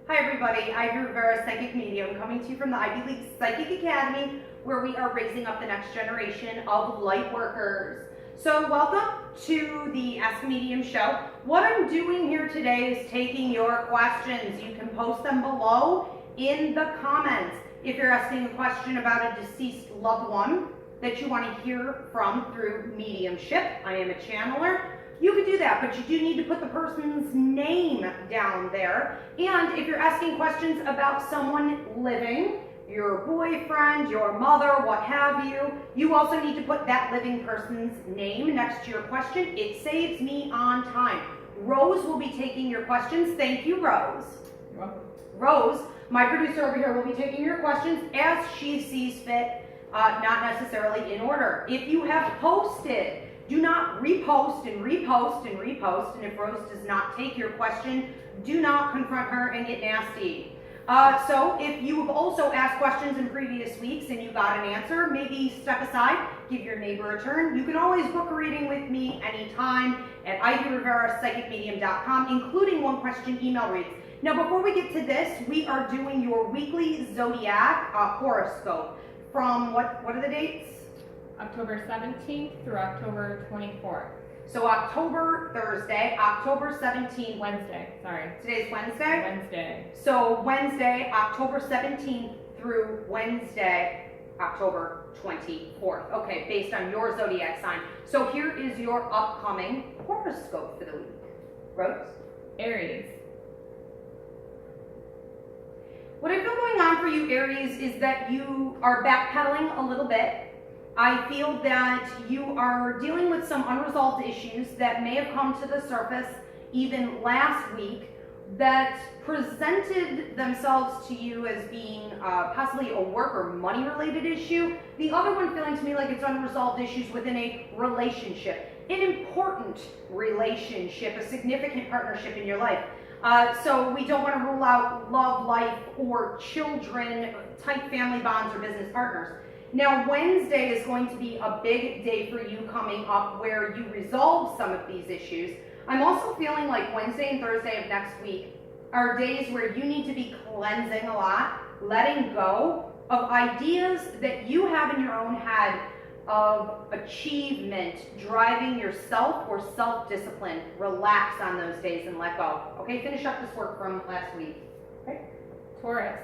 Hi everybody, I'm Rivera, Psychic Medium, coming to you from the Ivy League Psychic Academy, where we are raising up the next generation of light workers. So welcome to the Ask a Medium show. What I'm doing here today is taking your questions. You can post them below in the comments. If you're asking a question about a deceased loved one that you want to hear from through mediumship, I am a channeler. You could do that, but you do need to put the person's name down there. And if you're asking questions about someone living, your boyfriend, your mother, what have you, you also need to put that living person's name next to your question. It saves me on time. Rose will be taking your questions. Thank you, Rose. You're welcome. Rose, my producer over here, will be taking your questions as she sees fit, not necessarily in order. If you have posted, do not repost and repost and repost, and if Rose does not take your question, do not confront her and get nasty. So if you have also asked questions in previous weeks and you got an answer, maybe step aside, give your neighbor a turn. You can always book a reading with me anytime at ivyrivera.psychicmedium.com, including one question email reads. Now before we get to this, we are doing your weekly Zodiac horoscope from what are the dates? October 17th through October 24th. So October, Thursday, October 17th. Wednesday, sorry. Today's Wednesday? Wednesday. So Wednesday, October 17th through Wednesday, October 24th. Okay, based on your zodiac sign. So here is your upcoming horoscope for the week. Rose? Aries. What I feel going on for you, Aries, is that you are backpedaling a little bit. I feel that you are dealing with some unresolved issues that may have come to the surface even last week that presented themselves to you as being possibly a work or money related issue. The other one feeling to me like it's unresolved issues within a relationship, an important relationship, a significant partnership in your life. So we don't want to rule out love, life, or children, tight family bonds, or business partners. Now, Wednesday is going to be a big day for you coming up where you resolve some of these issues. I'm also feeling like Wednesday and Thursday of next week are days where you need to be cleansing a lot, letting go of ideas that you have in your own head of achievement, driving yourself or self-discipline. Relax on those days and let go. Okay, finish up this work from last week. Okay. Taurus.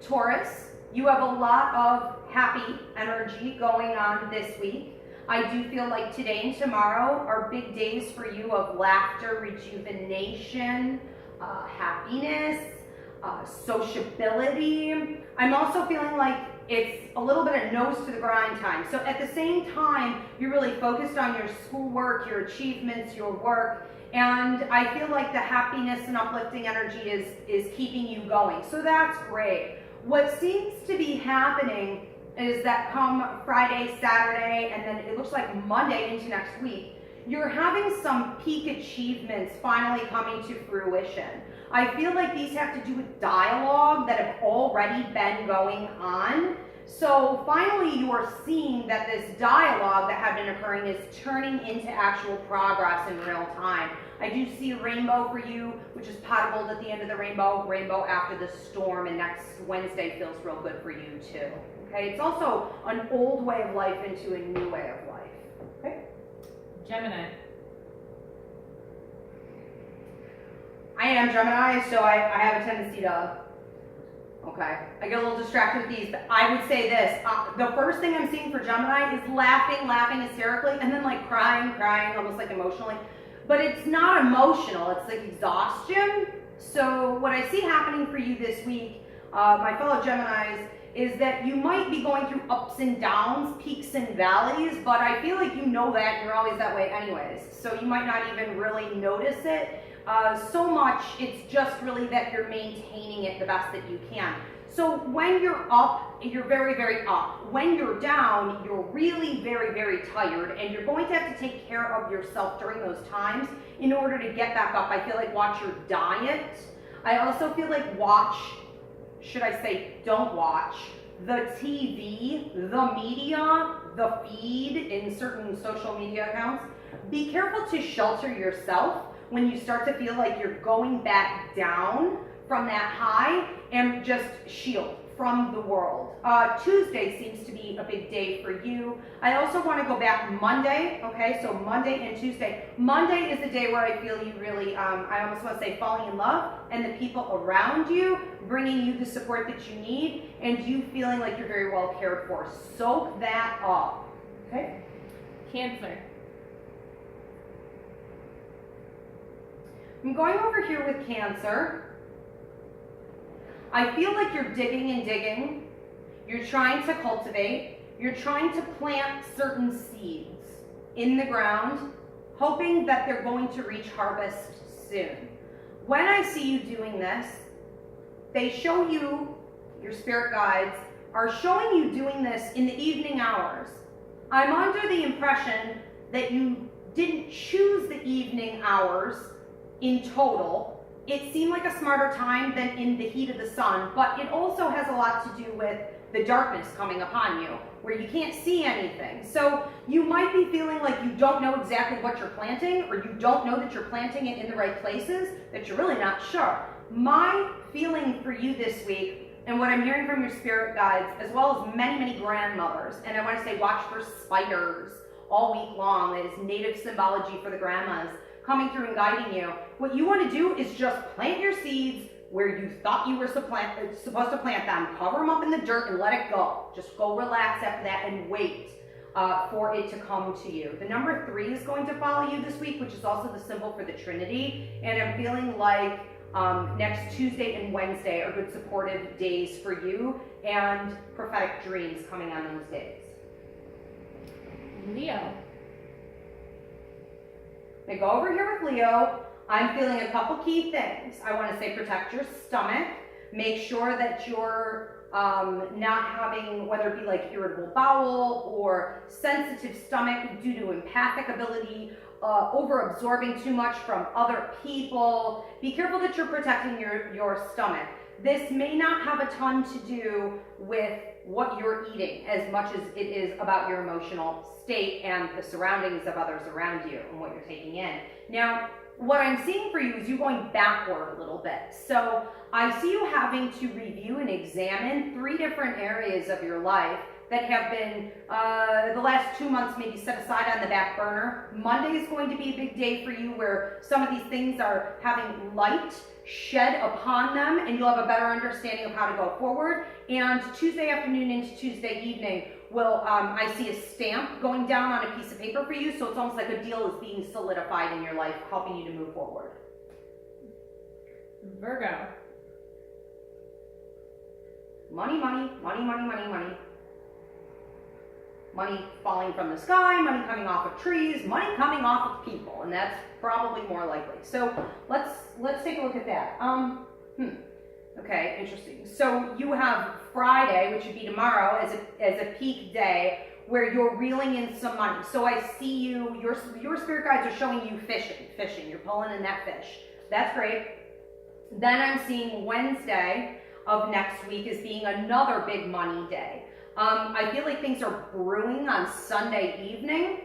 Taurus, you have a lot of happy energy going on this week. I do feel like today and tomorrow are big days for you of laughter, rejuvenation, happiness, sociability. I'm also feeling like it's a little bit of nose to the grind time. So at the same time, you're really focused on your schoolwork, your achievements, your work, and I feel like the happiness and uplifting energy is keeping you going. So that's great. What seems to be happening is that come Friday, Saturday, and then it looks like Monday into next week, you're having some peak achievements finally coming to fruition. I feel like these have to do with dialogue that have already been going on. So finally you are seeing that this dialogue that had been occurring is turning into actual progress in real time. I do see a rainbow for you, which is pot of gold at the end of the rainbow, rainbow after the storm, and next Wednesday feels real good for you too. Okay, it's also an old way of life into a new way of life. Okay? Gemini. I am Gemini, so I have a tendency to, okay, I get a little distracted with these, but I would say this, the first thing I'm seeing for Gemini is laughing hysterically, and then like crying, almost like emotionally. But it's not emotional, it's like exhaustion. So what I see happening for you this week, my fellow Geminis, is that you might be going through ups and downs, peaks and valleys, but I feel like you know that, you're always that way anyways. So you might not even really notice it. So much, it's just really that you're maintaining it the best that you can. So when you're up, you're very, very up. When you're down, you're really very, very tired, and you're going to have to take care of yourself during those times in order to get back up. I feel like watch your diet. I also feel like don't watch the TV, the media, the feed in certain social media accounts. Be careful to shelter yourself when you start to feel like you're going back down from that high and just shield from the world. Tuesday seems to be a big day for you. I also want to go back Monday, okay? So Monday and Tuesday. Monday is the day where I feel you really, I almost want to say falling in love, and the people around you bringing you the support that you need, and you feeling like you're very well cared for. Soak that up, okay? Cancer. I'm going over here with Cancer. I feel like you're digging and digging. You're trying to cultivate. You're trying to plant certain seeds in the ground, hoping that they're going to reach harvest soon. When I see you doing this, they show you, your spirit guides, are showing you doing this in the evening hours. I'm under the impression that you didn't choose the evening hours in total. It seemed like a smarter time than in the heat of the sun, but it also has a lot to do with the darkness coming upon you, where you can't see anything. So you might be feeling like you don't know exactly what you're planting, or you don't know that you're planting it in the right places, that you're really not sure. My feeling for you this week, and what I'm hearing from your spirit guides, as well as many, many grandmothers, and I want to say watch for spiders all week long. That is native symbology for the grandmas coming through and guiding you. What you want to do is just plant your seeds where you thought you were supposed to plant them. Cover them up in the dirt and let it go. Just go relax after that and wait for it to come to you. The number 3 is going to follow you this week, which is also the symbol for the Trinity. And I'm feeling like next Tuesday and Wednesday are good supportive days for you, and prophetic dreams coming on those days. Leo. Now go over here with Leo. I'm feeling a couple key things. I want to say protect your stomach. Make sure that you're not having, whether it be like irritable bowel or sensitive stomach due to empathic ability, over absorbing too much from other people. Be careful that you're protecting your stomach. This may not have a ton to do with what you're eating as much as it is about your emotional state and the surroundings of others around you and what you're taking in. Now, what I'm seeing for you is you going backward a little bit. So I see you having to review and examine 3 different areas of your life that have been the last 2 months maybe set aside on the back burner. Monday is going to be a big day for you where some of these things are having light shed upon them, and you'll have a better understanding of how to go forward. And Tuesday afternoon into Tuesday evening will, I see a stamp going down on a piece of paper for you, so it's almost like a deal is being solidified in your life, helping you to move forward. Virgo. Money, money, money, money, money, money. Money falling from the sky, money coming off of trees, money coming off of people, and that's probably more likely. So let's take a look at that. Okay, interesting. So you have Friday, which would be tomorrow, as a peak day where you're reeling in some money. So I see you, your spirit guides are showing you fishing. You're pulling in that fish. That's great. Then I'm seeing Wednesday of next week as being another big money day. I feel like things are brewing on Sunday evening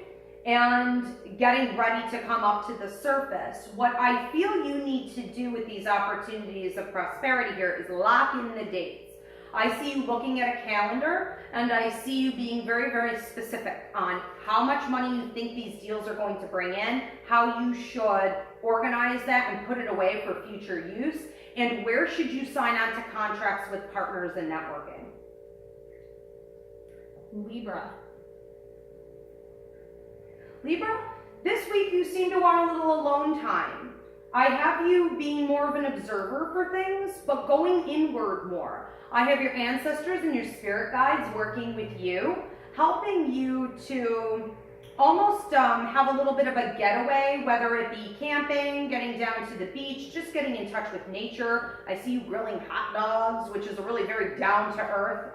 and getting ready to come up to the surface. What I feel you need to do with these opportunities of prosperity here is lock in the dates. I see you looking at a calendar, and I see you being very, very specific on how much money you think these deals are going to bring in, how you should organize that and put it away for future use, and where should you sign on to contracts with partners and networking. Libra. Libra, this week you seem to want a little alone time. I have you being more of an observer for things, but going inward more. I have your ancestors and your spirit guides working with you, helping you to almost have a little bit of a getaway, whether it be camping, getting down to the beach, just getting in touch with nature. I see you grilling hot dogs, which is a really very down-to-earth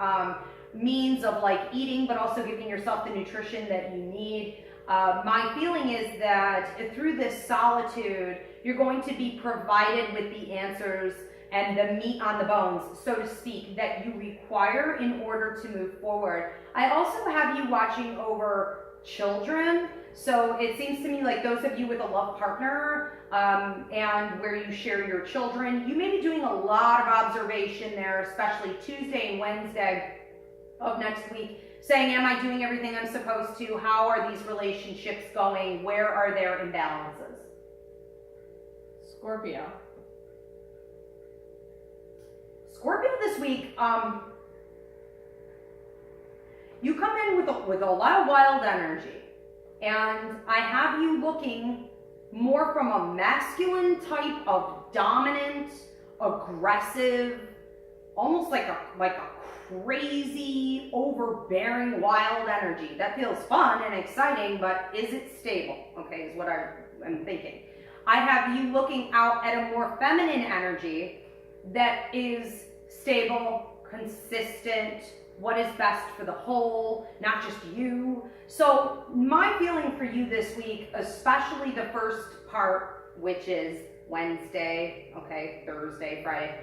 means of like eating, but also giving yourself the nutrition that you need. My feeling is that through this solitude, you're going to be provided with the answers and the meat on the bones, so to speak, that you require in order to move forward. I also have you watching over children. So it seems to me like those of you with a love partner and where you share your children, you may be doing a lot of observation there, especially Tuesday and Wednesday of next week, saying, am I doing everything I'm supposed to? How are these relationships going? Where are their imbalances? Scorpio. Scorpio this week, you come in with a lot of wild energy, and I have you looking more from a masculine type of dominant, aggressive, almost like a crazy, overbearing, wild energy. That feels fun and exciting, but is it stable? Okay, is what I'm thinking. I have you looking out at a more feminine energy that is stable, consistent, what is best for the whole, not just you. So my feeling for you this week, especially the first part, which is Wednesday, okay, Thursday, Friday,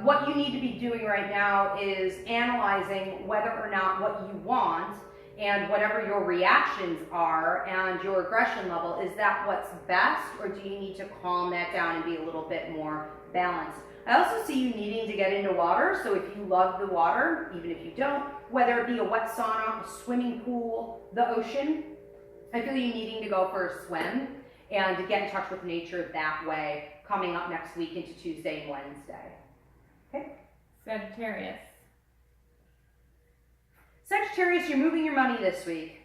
what you need to be doing right now is analyzing whether or not what you want and whatever your reactions are and your aggression level, is that what's best, or do you need to calm that down and be a little bit more balanced? I also see you needing to get into water, so if you love the water, even if you don't, whether it be a wet sauna, a swimming pool, the ocean, I feel you needing to go for a swim and to get in touch with nature that way, coming up next week into Tuesday and Wednesday. Okay? Sagittarius. Sagittarius, you're moving your money this week.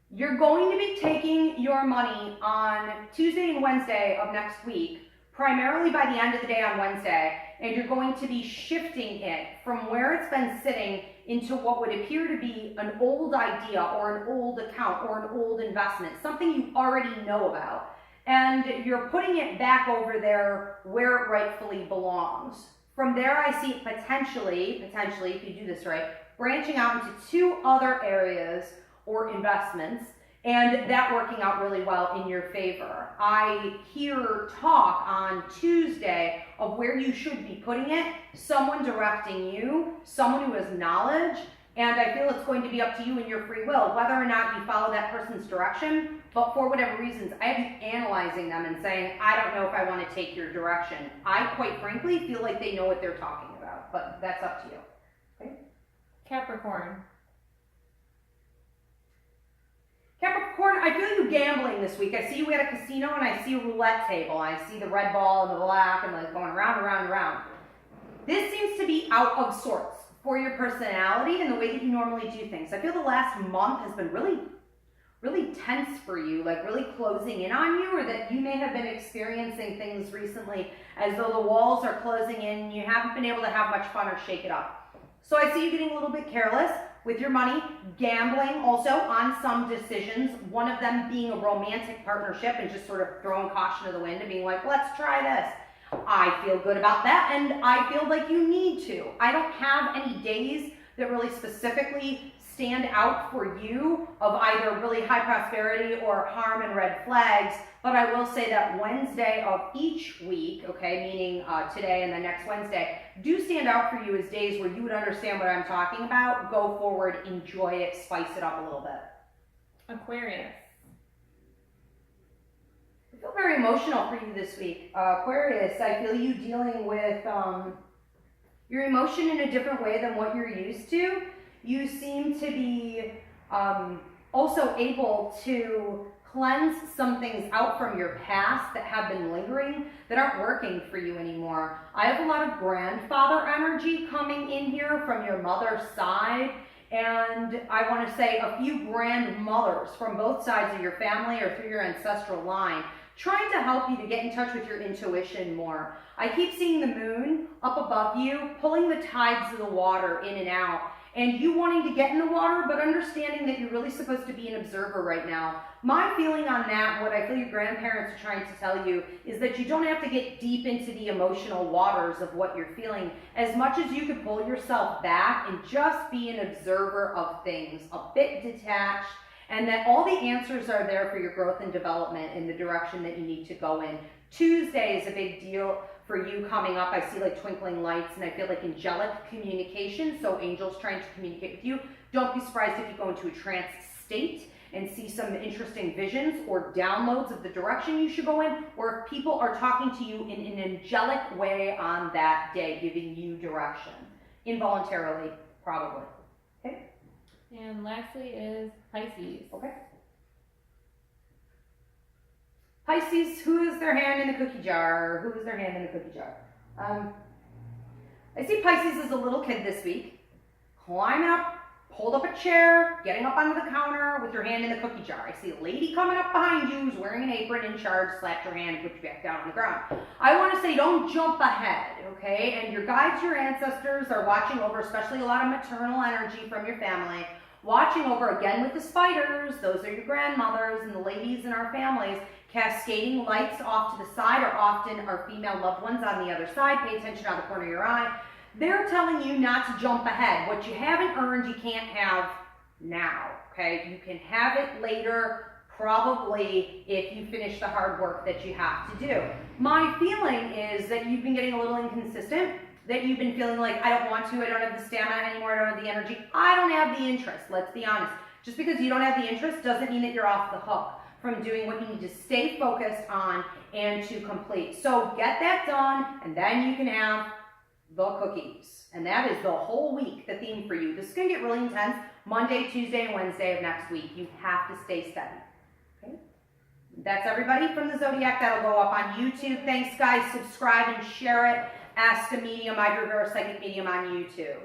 You're going to be taking your money on Tuesday and Wednesday of next week, primarily by the end of the day on Wednesday, and you're going to be shifting it from where it's been sitting into what would appear to be an old idea or an old account or an old investment, something you already know about, and you're putting it back over there where it rightfully belongs. From there, I see potentially, if you do this right, branching out into two other areas or investments, and that working out really well in your favor. I hear talk on Tuesday of where you should be putting it, someone directing you, someone who has knowledge, and I feel it's going to be up to you and your free will, whether or not you follow that person's direction, but for whatever reasons, I have you analyzing them and saying, I don't know if I want to take your direction. I, quite frankly, feel like they know what they're talking about, but that's up to you. Okay? Capricorn. Capricorn, I feel you gambling this week. I see you at a casino and I see a roulette table. I see the red ball and the black and like going around and around and around. This seems to be out of sorts for your personality and the way that you normally do things. I feel the last month has been really tense for you, like really closing in on you, or that you may have been experiencing things recently as though the walls are closing in and you haven't been able to have much fun or shake it up. So I see you getting a little bit careless with your money, gambling also on some decisions, one of them being a romantic partnership and just sort of throwing caution to the wind and being like, let's try this. I feel good about that, and I feel like you need to. I don't have any days that really specifically stand out for you of either really high prosperity or harm and red flags, but I will say that Wednesday of each week, okay, meaning today and the next Wednesday, do stand out for you as days where you would understand what I'm talking about, go forward, enjoy it, spice it up a little bit. Aquarius. I feel very emotional for you this week. Aquarius, I feel you dealing with your emotion in a different way than what you're used to. You seem to be also able to cleanse some things out from your past that have been lingering, that aren't working for you anymore. I have a lot of grandfather energy coming in here from your mother's side, and I want to say a few grandmothers from both sides of your family or through your ancestral line, trying to help you to get in touch with your intuition more. I keep seeing the moon up above you, pulling the tides of the water in and out, and you wanting to get in the water, but understanding that you're really supposed to be an observer right now. My feeling on that, what I feel your grandparents are trying to tell you, is that you don't have to get deep into the emotional waters of what you're feeling, as much as you could pull yourself back and just be an observer of things, a bit detached, and that all the answers are there for your growth and development in the direction that you need to go in. Tuesday is a big deal for you coming up. I see like twinkling lights, and I feel like angelic communication, so angels trying to communicate with you. Don't be surprised if you go into a trance state and see some interesting visions or downloads of the direction you should go in, or if people are talking to you in an angelic way on that day, giving you direction. Involuntarily, probably. Okay? And lastly is Pisces. Okay. Pisces, who is their hand in the cookie jar? Who is their hand in the cookie jar? I see Pisces as a little kid this week, climbing up, hold up a chair, getting up onto the counter with your hand in the cookie jar. I see a lady coming up behind you who's wearing an apron, in charge, slapped your hand, put you back down on the ground. I want to say don't jump ahead, okay? And your guides, your ancestors are watching over, especially a lot of maternal energy from your family, watching over again with the spiders. Those are your grandmothers and the ladies in our families. Cascading lights off to the side are often our female loved ones on the other side. Pay attention out the corner of your eye. They're telling you not to jump ahead. What you haven't earned, you can't have now, okay? You can have it later, probably if you finish the hard work that you have to do. My feeling is that you've been getting a little inconsistent, that you've been feeling like, I don't want to, I don't have the stamina anymore, I don't have the energy, I don't have the interest, let's be honest. Just because you don't have the interest doesn't mean that you're off the hook from doing what you need to stay focused on and to complete. So get that done, and then you can have the cookies. And that is the whole week, the theme for you. This is going to get really intense. Monday, Tuesday, and Wednesday of next week. You have to stay steady. Okay? That's everybody from the Zodiac. That'll go up on YouTube. Thanks, guys. Subscribe and share it. Ask a Medium, Idra Vera Psychic Medium on YouTube.